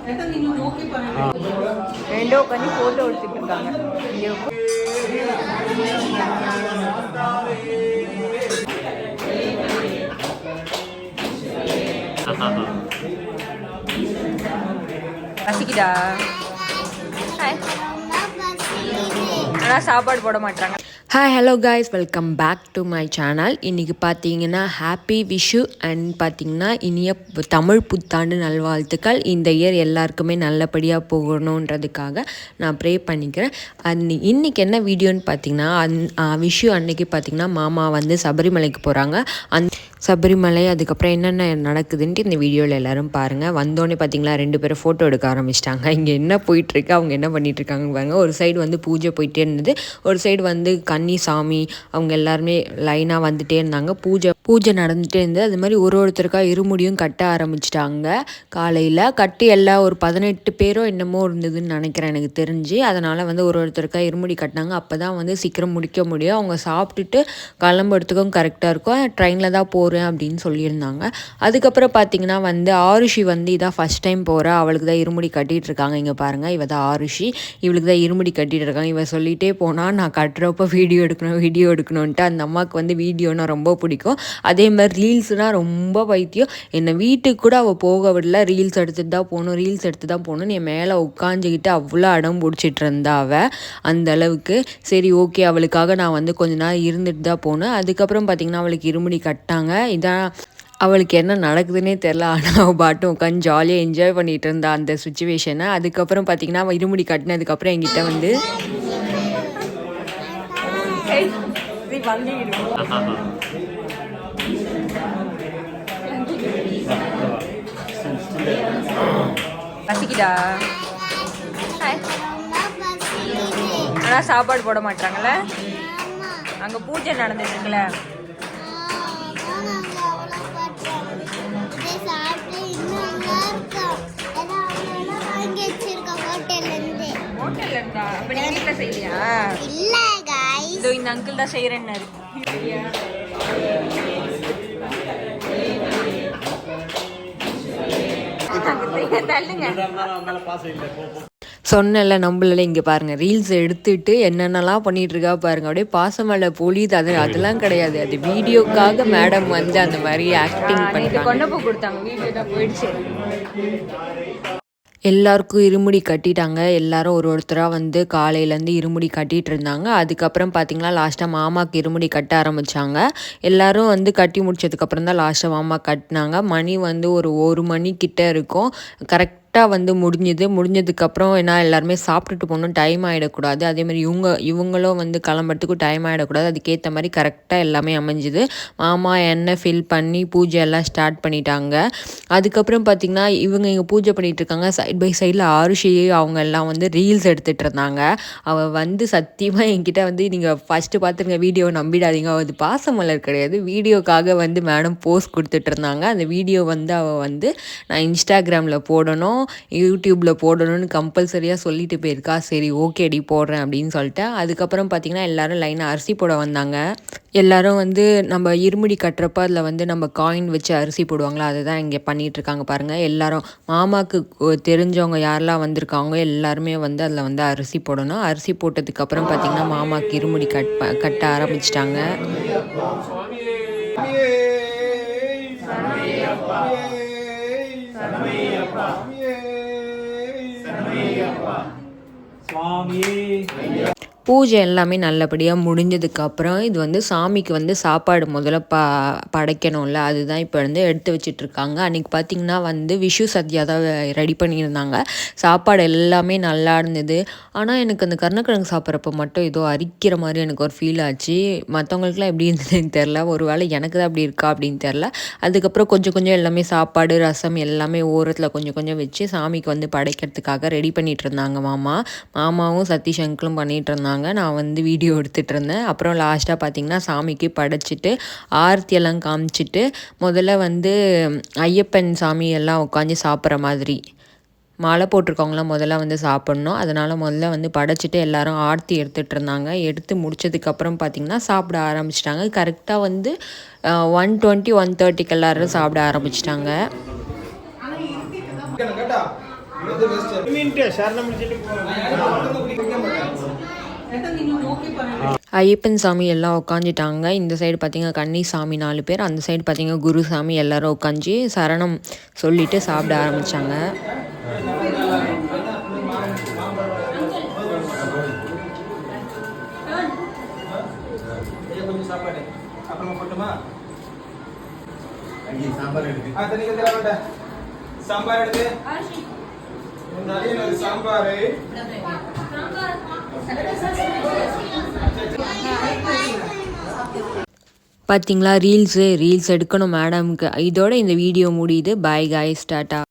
ரெண்டோ உட்காந்து ஃபோட்டோ எடுத்துட்டு இருக்காங்க. பசிக்குதா? ஆனால் சாப்பாடு போட மாட்டாங்க. Hi hello guys, welcome back to my channel. இன்றைக்கி பார்த்தீங்கன்னா ஹாப்பி விஷு அண்ட் பார்த்திங்கன்னா இனிய தமிழ் புத்தாண்டு நல்வாழ்த்துக்கள். இந்த இயர் எல்லாருக்குமே நல்லபடியாக போகணுன்றதுக்காக நான் ப்ரே பண்ணிக்கிறேன். இன்றைக்கி என்ன வீடியோன்னு பார்த்திங்கன்னா விஷு அன்னைக்கு பார்த்திங்கன்னா மாமா வந்து சபரிமலைக்கு போகிறாங்க. சபரிமலை அதுக்கப்புறம் என்னென்ன நடக்குதுன்ட்டு இந்த வீடியோவில் எல்லோரும் பாருங்கள். வந்தோடனே பார்த்திங்களா 2 பேரும் ஃபோட்டோ எடுக்க ஆரம்பிச்சிட்டாங்க. இங்கே என்ன போயிட்டுருக்கு, அவங்க என்ன பண்ணிகிட்ருக்காங்க பாருங்க. ஒரு சைடு வந்து பூஜை போயிட்டே இருந்தது, ஒரு சைடு வந்து கன்னி சாமி அவங்க எல்லாருமே லைனாக வந்துகிட்டே இருந்தாங்க. பூஜை நடந்துகிட்டே இருந்தது. அது மாதிரி ஒருத்தருக்காக இருமுடியும் கட்ட ஆரம்பிச்சிட்டாங்க. காலையில் கட்டி எல்லாம் ஒரு 18 பேரோ என்னமோ இருந்ததுன்னு நினைக்கிறேன் எனக்கு தெரிஞ்சு. அதனால் வந்து ஒருத்தருக்காக இருமுடி கட்டினாங்க. அப்போ தான் வந்து சீக்கிரம் முடிக்க முடியும். அவங்க சாப்பிட்டுட்டு கிளம்புறதுக்கும் கரெக்டாக இருக்கும். ட்ரெயினில் தான் போகிறேன் அப்படின்னு சொல்லியிருந்தாங்க. அதுக்கப்புறம் பார்த்திங்கன்னா வந்து ஆருஷி வந்து இதான் ஃபஸ்ட் டைம் போகிறா. அவளுக்கு தான் இருமுடி கட்டிகிட்டு இருக்காங்க. இங்கே பாருங்கள், இவ தான் ஆருஷி. இவளுக்கு தான் இருமுடி கட்டிகிட்டு இருக்காங்க. இவ சொல்லிகிட்டே போனால் நான் கட்டுறப்போ வீடியோ எடுக்கணுன்ட்டு அந்த அம்மாவுக்கு வந்து வீடியோனா ரொம்ப பிடிக்கும். அதே மாதிரி ரீல்ஸ்னால் ரொம்ப பைத்தியம். என்னை வீட்டுக்கு கூட அவள் போக விடல. ரீல்ஸ் எடுத்துகிட்டு தான் போகணும்னு என் மேலே உட்காந்துக்கிட்டு அவ்வளோ அடம் பிடிச்சிட்டு இருந்தா அவள். அந்த அளவுக்கு சரி ஓகே, அவளுக்காக நான் வந்து கொஞ்ச நேரம் இருந்துட்டு தான் போனேன். அதுக்கப்புறம் பார்த்திங்கன்னா அவளுக்கு இருமுடி கட்டாங்க. இதான் அவளுக்கு என்ன நடக்குதுன்னே தெரில. ஆனால் அவள் பாட்டும் உட்காந்து ஜாலியாக என்ஜாய் பண்ணிகிட்டு இருந்தா அந்த சுச்சுவேஷனை. அதுக்கப்புறம் பார்த்திங்கன்னா அவள் இருமுடி கட்டினதுக்கப்புறம் என்கிட்ட வந்து பசிக்குதா? ஆனால் சாப்பாடு போட மாட்டாங்கல்ல. அங்கே பூஜை நடந்துட்டு இருக்குல்ல. ஹோட்டல்ல இருந்தா அப்ப நீ வீட்ல செய்யலையா? இல்ல गाइस, இதோ இந்த அங்கிள் தான் செய்யறேன்னாரு. சொன்னல நம்மளால. இங்கே பாருங்கள், ரீல்ஸ் எடுத்துட்டு என்னென்னலாம் பண்ணிகிட்டு இருக்கா பாருங்கள். அப்படியே பாசமலை பொழியுது. அதெல்லாம் கிடையாது, அது வீடியோக்காக மேடம் வந்து அந்த மாதிரி ஆக்டிங் பண்ணி கொண்டு போய் கொடுத்தாங்க. வீடியோ தான் போயிடுச்சு. எல்லாருக்கும் இருமுடி கட்டிட்டாங்க. எல்லாரும் ஒருத்தராக வந்து காலையிலேருந்து இருமுடி கட்டிகிட்டு இருந்தாங்க. அதுக்கப்புறம் பார்த்திங்கன்னா லாஸ்ட்டாக மாமாவுக்கு இருமுடி கட்ட ஆரம்பித்தாங்க. எல்லோரும் வந்து கட்டி முடிச்சதுக்கப்புறம் தான் லாஸ்ட்டாக மாமா கட்டினாங்க. மணி வந்து ஒரு 1 மணிக்கிட்ட இருக்கும். கரெக்டாக வந்து முடிஞ்சதுக்கப்புறம் ஏன்னா எல்லாருமே சாப்பிட்டுட்டு போகணும், டைம் ஆகிடக்கூடாது. அதேமாதிரி இவங்களும் வந்து கிளம்புறதுக்கும் டைம் ஆகிடக்கூடாது. அதுக்கேற்ற மாதிரி கரெக்டாக எல்லாமே அமைஞ்சுது. மாமா எண்ணெய் ஃபில் பண்ணி பூஜை எல்லாம் ஸ்டார்ட் பண்ணிட்டாங்க. அதுக்கப்புறம் பார்த்திங்கன்னா இங்கே பூஜை பண்ணிகிட்டு இருக்காங்க. சைட் பை சைடில் ஆருஷி அவங்க எல்லாம் வந்து ரீல்ஸ் எடுத்துகிட்டு இருந்தாங்க. அவள் வந்து சத்தியமாக என்கிட்ட வந்து நீங்கள் ஃபஸ்ட்டு பார்த்துருங்க, வீடியோவை நம்பிடாதீங்க, அது பாசமலர் கிடையாது, வீடியோக்காக வந்து மேடம் போஸ்ட் கொடுத்துட்டு இருந்தாங்க. அந்த வீடியோ வந்து அவள் வந்து நான் இன்ஸ்டாகிராமில் போடணும், யூடியூப்பில் போடணும்னு கம்பல்சரியாக சொல்லிட்டு போயிருக்கா. சரி ஓகேடி போடுறேன் அப்படின்னு சொல்லிட்டு. அதுக்கப்புறம் பார்த்திங்கன்னா எல்லோரும் லைனாக அரிசி போட வந்தாங்க. எல்லோரும் வந்து நம்ம இருமுடி கட்டுறப்ப அதில் வந்து நம்ம காயின் வச்சு அரிசி போடுவாங்களா, அதுதான் இங்கே பண்ணிகிட்ருக்காங்க பாருங்கள். எல்லோரும் மாமாவுக்கு தெரிஞ்சவங்க யாரெல்லாம் வந்திருக்காங்க எல்லாருமே வந்து அதில் வந்து அரிசி போடணும். அரிசி போட்டதுக்கப்புறம் பார்த்திங்கன்னா மாமாவுக்கு இருமுடி கட்ட ஆரம்பிச்சிட்டாங்க. பூஜை எல்லாமே நல்லபடியாக முடிஞ்சதுக்கப்புறம் இது வந்து சாமிக்கு வந்து சாப்பாடு முதல்ல படைக்கணும்ல, அதுதான் இப்போ வந்து எடுத்து வச்சிட்ருக்காங்க. அன்றைக்கி பார்த்திங்கன்னா வந்து விஷு சத்யா தான் ரெடி பண்ணியிருந்தாங்க. சாப்பாடு எல்லாமே நல்லா இருந்தது. ஆனால் எனக்கு அந்த கருணக்கிழங்கு சாப்பிட்றப்ப மட்டும் ஏதோ அரிக்கிற மாதிரி எனக்கு ஒரு ஃபீல் ஆச்சு. மற்றவங்களுக்குலாம் எப்படி இருந்ததுன்னு தெரில, ஒரு வேளை எனக்கு தான் அப்படி இருக்கா அப்படின்னு தெரில. அதுக்கப்புறம் கொஞ்சம் எல்லாமே சாப்பாடு ரசம் எல்லாமே ஓரத்தில் கொஞ்சம் வச்சு சாமிக்கு வந்து படைக்கிறதுக்காக ரெடி பண்ணிகிட்டு இருந்தாங்க மாமாவும் சதீஷ் அங்கிளும் பண்ணிகிட்டு இருந்தாங்க. நான் வந்து வீடியோ எடுத்துகிட்டு இருந்தேன். அப்புறம் லாஸ்ட்டாக பார்த்திங்கன்னா சாமிக்கு படைச்சிட்டு ஆர்த்தியெல்லாம் காமிச்சிட்டு முதல்ல வந்து ஐயப்பன் சாமி எல்லாம் உட்காந்து சாப்பிட்ற மாதிரி மாலை போட்டிருக்கவங்களாம் முதல்ல வந்து சாப்பிட்ணும். அதனால் முதல்ல வந்து படைச்சிட்டு எல்லோரும் ஆர்த்தி எடுத்துகிட்டு இருந்தாங்க. எடுத்து முடிச்சதுக்கப்புறம் பார்த்திங்கன்னா சாப்பிட ஆரம்பிச்சிட்டாங்க. கரெக்டாக வந்து 1:20 1:30 எல்லோரும் சாப்பிட ஆரம்பிச்சிட்டாங்க. ஐயப்பன் சாமி எல்லாம் உட்காந்துட்டாங்க. இந்த சைடு பார்த்தீங்கன்னா கன்னிசாமி 4 பேர், அந்த சைடு பார்த்தீங்கன்னா குருசாமி எல்லாரும் உட்காந்து சரணம் சொல்லிட்டு சாப்பிட ஆரம்பித்தாங்க. பார்த்தீங்களா ரீல்ஸ் எடுக்கணும் மேடம்க்கு. இதோட இந்த வீடியோ முடியுது. Bye guys, tata.